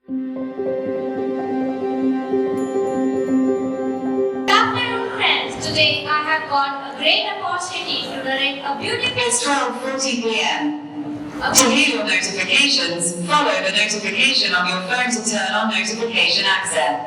Good afternoon, friends. Today I have got a great opportunity to narrate a beautiful. It's 12:40 p.m. To view your notifications, follow the notification on your phone to turn on notification access.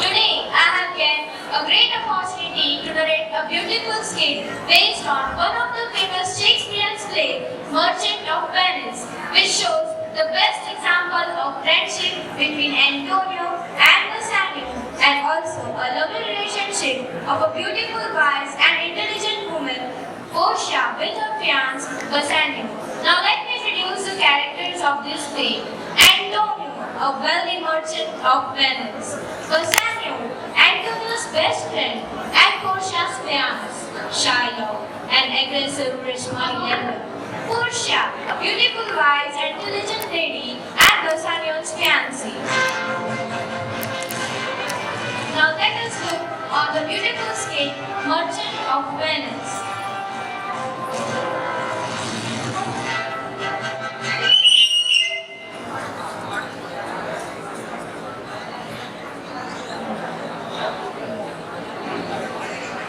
Today I have get a great opportunity to narrate a beautiful skit based on one of the famous Shakespearean plays, Merchant of Venice, which shows the best example of friendship between Antonio and Bassanio, and also a lovely relationship of a beautiful, wise and intelligent woman, Portia, with her fiancé Bassanio. Now let me introduce the characters of this play. Antonio, a wealthy merchant of Venice. Bassanio, Antonio's best friend, and Portia's fiancé, Shylock, an aggressive rich moneylender. Portia, a beautiful, wise, and intelligent lady, and Bassanio's fiancé. Now let us look on the beautiful skit, Merchant of Venice.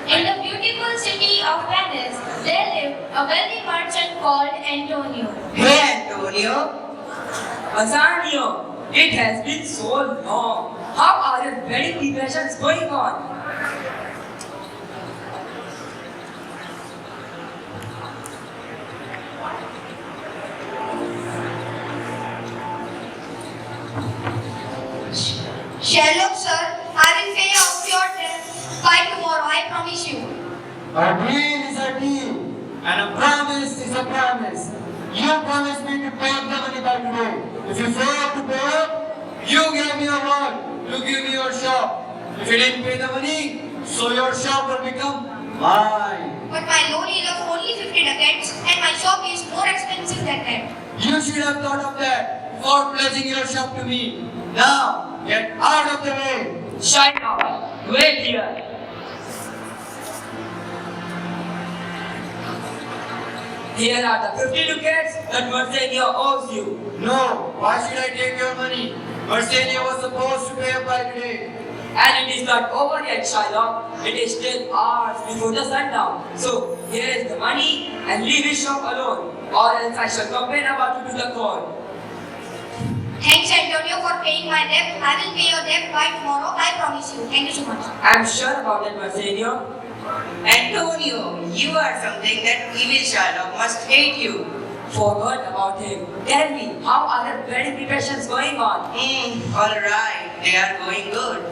In the beautiful city of Venice, there lived a wealthy merchant called Antonio. Hey Antonio, Bassanio, it has been so long. How are your wedding preparations going on? Sherlock, sir, I will pay off your debt by tomorrow, I promise you. A deal is a deal, and a promise is a promise. You promised me to pay up the money by today. If you fail to pay up, you gave me a word to give me your shop. If you didn't pay the money, so your shop will become mine. But my loan is of only 50 ducats and my shop is more expensive than that. You should have thought of that before pledging your shop to me. Now, get out of the way. Shylock, wait here. Here are the 50 ducats that Bassanio owes you. No, why should I take your money? Marcelia was supposed to pay up by today. And it is not over yet, Shylock. It is still hours before the sundown. So here is the money and leave his shop alone, or else I shall complain about you to the court. Thanks, Antonio, for paying my debt. I will pay your debt by tomorrow, I promise you. Thank you so much. I am sure about that, Bassanio. Antonio, you are something that evil Shylock must hate you. Forgot about him. Tell me, how are your wedding preparations going on? Alright, they are going good.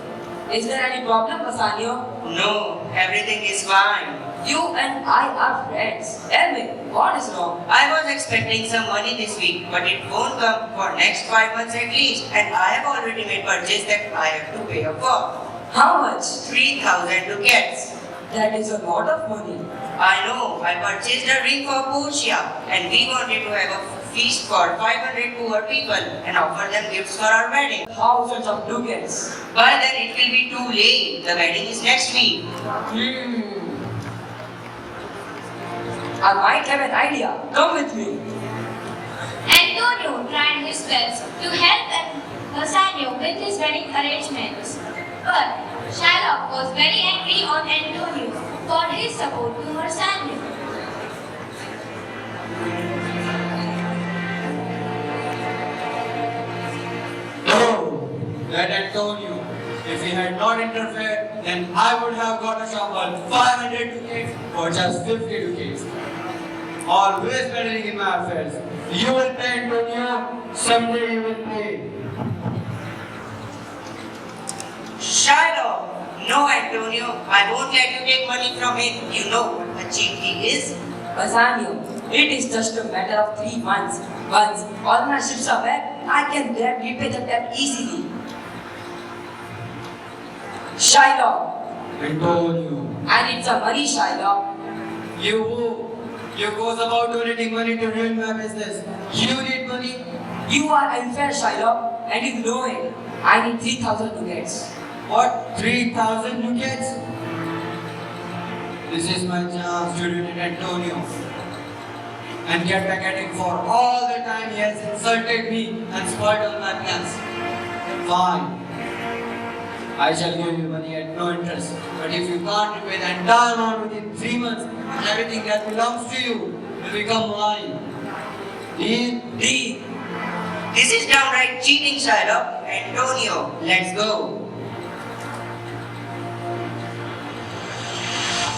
Is there any problem, Bassanio? No, everything is fine. You and I are friends. Tell me, what is wrong? I was expecting some money this week, but it won't come for next 5 months at least, and I have already made purchase that I have to pay up for. How much? 3,000 ducats. That is a lot of money. I know, I purchased a ring for Portia, and we wanted to have a feast for 500 poor people and offer them gifts for our wedding. Thousands of ducats. By then it will be too late. The wedding is next week. I might have an idea. Come with me. Antonio tried his best to help Bassanio with his wedding arrangements. But Shylock was very angry on Antonio for his support to Bassanio. Oh, that Antonio. If he had not interfered, then I would have got a shop worth 500 ducats for just 50 ducats. Always meddling in my affairs. You will pay, Antonio. Someday you will pay. Shylock! No, Antonio, I won't let you take money from him. You know what a cheat he is. Bassanio, it is just a matter of 3 months. Once all my ships are back, I can repay the debt easily. Shylock, Antonio. I need some money, Shylock. You goes about donating money to ruin my business. You need money? You are unfair, Shylock, and you know it. I need 3,000 ducats. What? 3,000 ducats? This is my chance to ruin Antonio and get back at him for all the time he has insulted me and spoiled all my plans. Fine. I shall give you money at no interest. But if you can't repay the entire amount within 3 months, then everything that belongs to you will become mine. Deal? Deal. This is downright cheating, Shylock. Antonio, let's go.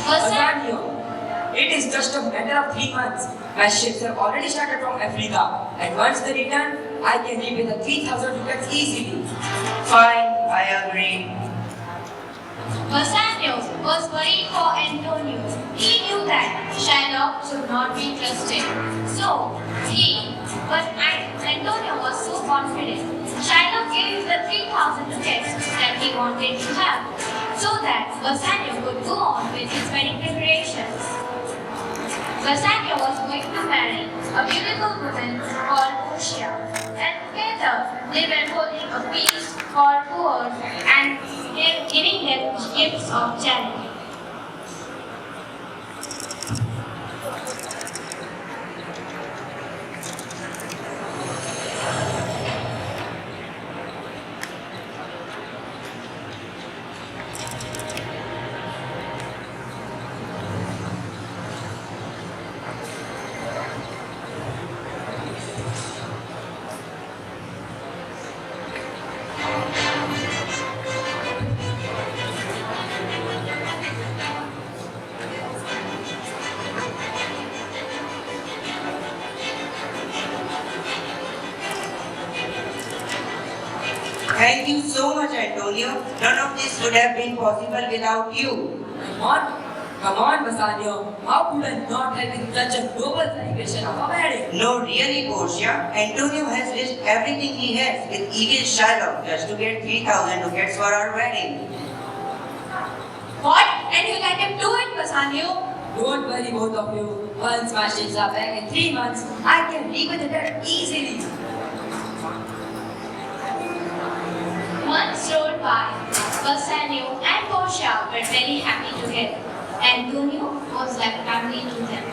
Bassanio, it is just a matter of 3 months. My ships have already started from Africa, and once they return, I can repay the 3,000 ducats easily. Fine, I agree. Bassanio was worried for Antonio. He knew that Shylock should not be trusted. But Antonio was so confident. Shylock gave him the 3,000 ducats that he wanted to have, so that Bassanio could go on with his wedding preparations. Bassanio was going to marry a beautiful woman called Portia, and together they were holding a feast for poor and giving them gifts of charity. Thank you so much, Antonio. None of this would have been possible without you. Come on, Bassanio. How could I not help in such a noble celebration of a wedding? No, really, Portia. Antonio has risked everything he has with evil Shylock just to get 3,000 ducats for our wedding. What? And you let him do it, Bassanio? Don't worry, both of you. Once my ships are back in 3 months, I can repay the debt easily. Months rolled by. Bassanio and Portia were very happy together. Antonio was like family to them.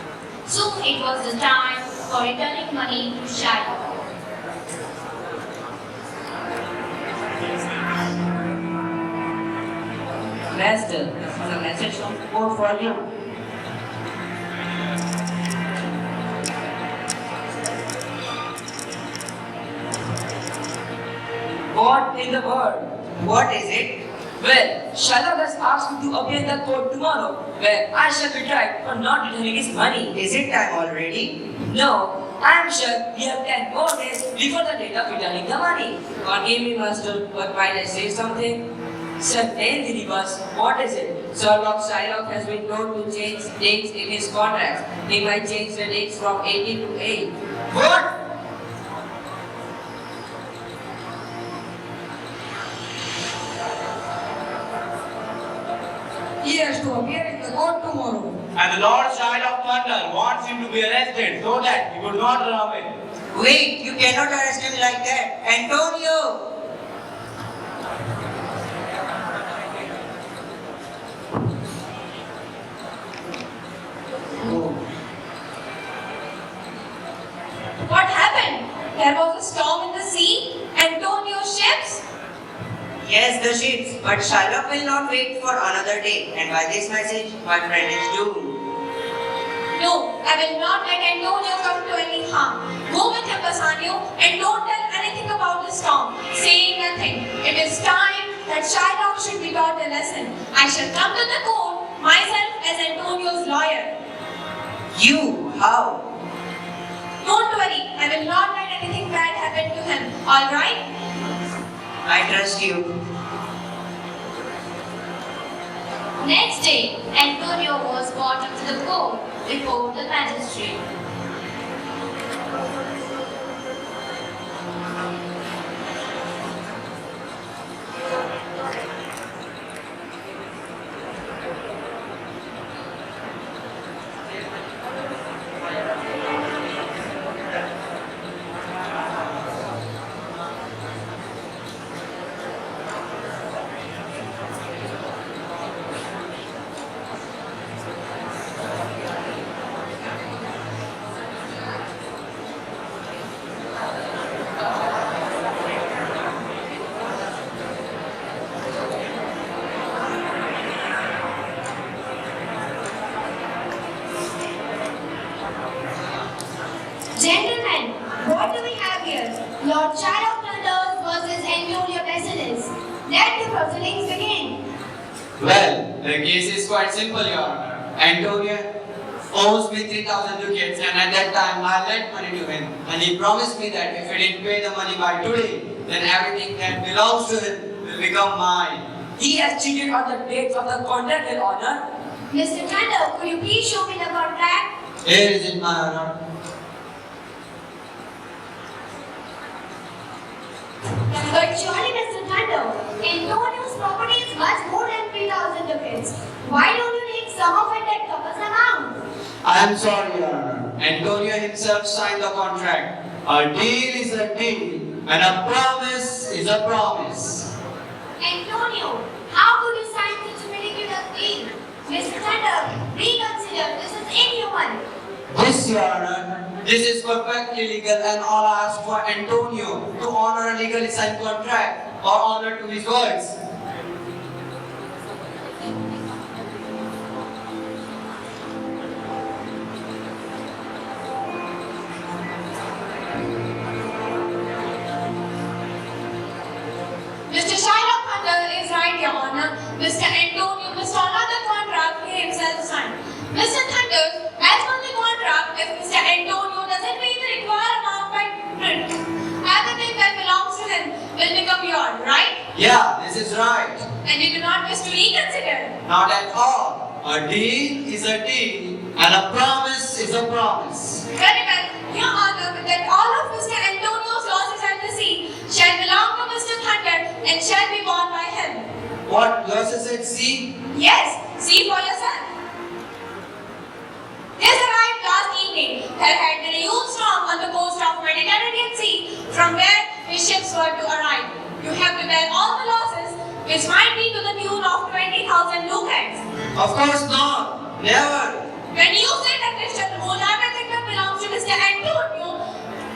Soon it was the time for returning money to Shylock. Master, this is a message from Port for you. What in the world? What is it? Well, Shylock has asked me to appear in the court tomorrow, where I shall be tried for not returning his money. Is it time already? No, I am sure we have 10 more days before the date of returning the money. Forgive me, Master, but might I say something? Certainly, boss. What is it? Shylock has been told to change dates in his contracts. He might change the dates from 18 to 8. What? He has to appear in the court tomorrow. And the Lord Shylock Thunder wants him to be arrested so that he would not run away. Wait, you cannot arrest him like that. Antonio! What happened? There was a storm in the sea? Antonio's ships? Yes, the ships, but Shylock will not wait for another day. And by this message, my friend is doomed. No, I will not let Antonio come to any harm. Go with him, Bassanio, and don't tell anything about the storm. Say nothing. It is time that Shylock should be taught a lesson. I shall come to the court myself as Antonio's lawyer. You? How? Don't worry, I will not let anything bad happen to him. All right? I trust you. Next day, Antonio was brought up to the court before the magistrate. Let the proceedings begin. Well, the case is quite simple, Your Honor. Antonio owes me 3,000 ducats, and at that time I lent money to him, and he promised me that if he didn't pay the money by today, then everything that belongs to him will become mine. He has cheated on the dates of the contract, Your Honor. Mr. Tandon, could you please show me the contract? Here is it, my honor. But surely, Mr. Tandon, Antonio's property is much more than 3,000 ducats. Why don't you take some of it that covers the amount? I am sorry, Your Honor. Antonio himself signed the contract. A deal is a deal, and a promise is a promise. Antonio, how could you sign such a ridiculous deal? Mr. Tandon, reconsider. This is inhuman. This, Your Honor, this is perfectly legal, and all I ask for Antonio to honor a legally signed contract or honor to his words. Mr. Shylock Thunder is right, Your Honor. Mr. Antonio must honor the contract he himself signed. Mr. Thunder, as per the contract, if Mr. Antonio doesn't pay the required amount by print, everything that belongs to him will become yours, right? Yeah, this is right. And you do not wish to reconsider. Not at all. A deal is a deal, and a promise is a promise. Very well, Your Honor, that all of Mr. Antonio's losses at the sea shall belong to Mr. Thunder and shall be borne by him. What losses at sea? Yes, see for yourself. This arrived last evening. There had been a huge storm on the coast of Mediterranean Sea from where his ships were to arrive. You have to bear all the losses, which might be to the tune of 20,000 ducats. Of course not. Never. When you say that this shall own everything that belongs to Mr. Antonio,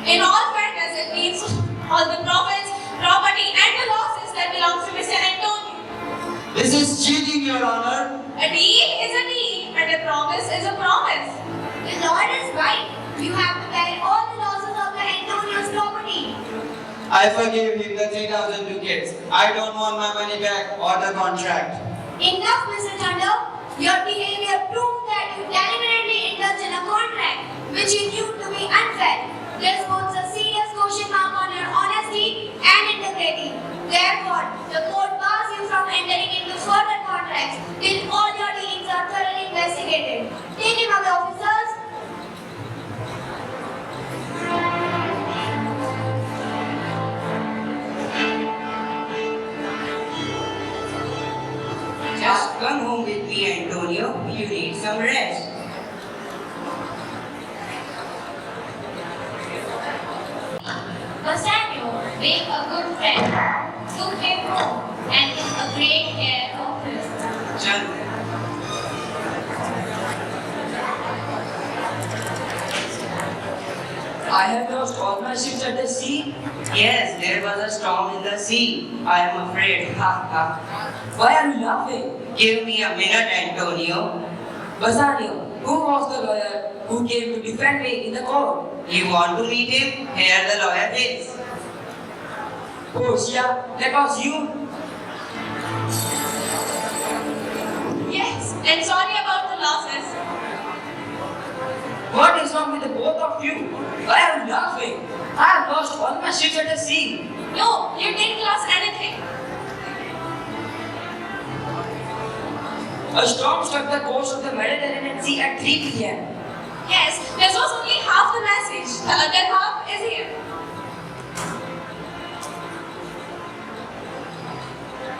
in all fairness it means all the profits, property and the losses that belongs to Mr. Antonio. This is cheating, Your Honor. A deal is a deal and a promise is a promise. The Lord is right. You have to bear all the losses of the Antonio's property. I forgave him the 3,000 ducats. I don't want my money back or the contract. Enough, Mr. Thunder. Your behavior proves that you deliberately indulged in a contract which you knew to be unfair. This puts a serious question mark on your honesty and integrity. Therefore, the court bars you from entering into further contracts till all your dealings are thoroughly investigated. Take him away, officers. Just come home with me, Antonio. You need some rest. Bassanio, being a good friend, took him home and took a great care of him. Chal. I have lost all my ships at the sea. Yes, there was a storm in the sea. I am afraid. Ha ha. Why are you laughing? Give me a minute, Antonio. Bassanio, who was the lawyer who came to defend me in the court? You want to meet him? Here the lawyer is. Portia, that was you. Yes, and sorry about the losses. What is wrong with the both of you? Why are you laughing? I have lost all my ships at the sea. No, you didn't lose anything. A storm struck the coast of the Mediterranean Sea at 3 p.m. Yes, this was only half the message. The other half is here.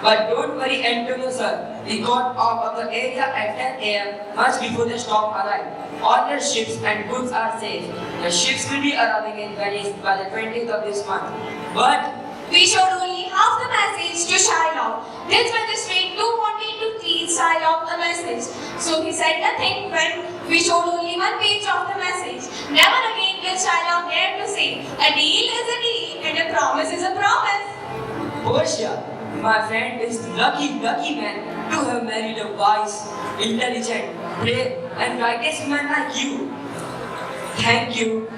But don't worry, Antonio sir. We got out of the area at 10 a.m. much before the storm arrived. All your ships and goods are safe. The ships will be arriving in Venice by the 20th of this month. But We showed only half the message to Shylock. This magistrate too wanted to teach Shylock a message. So he said nothing when we showed only one page of the message. Never again will Shylock dare to say, a deal is a deal and a promise is a promise. Portia, my friend is lucky man to have married a wise, intelligent, brave and righteous man like you. Thank you.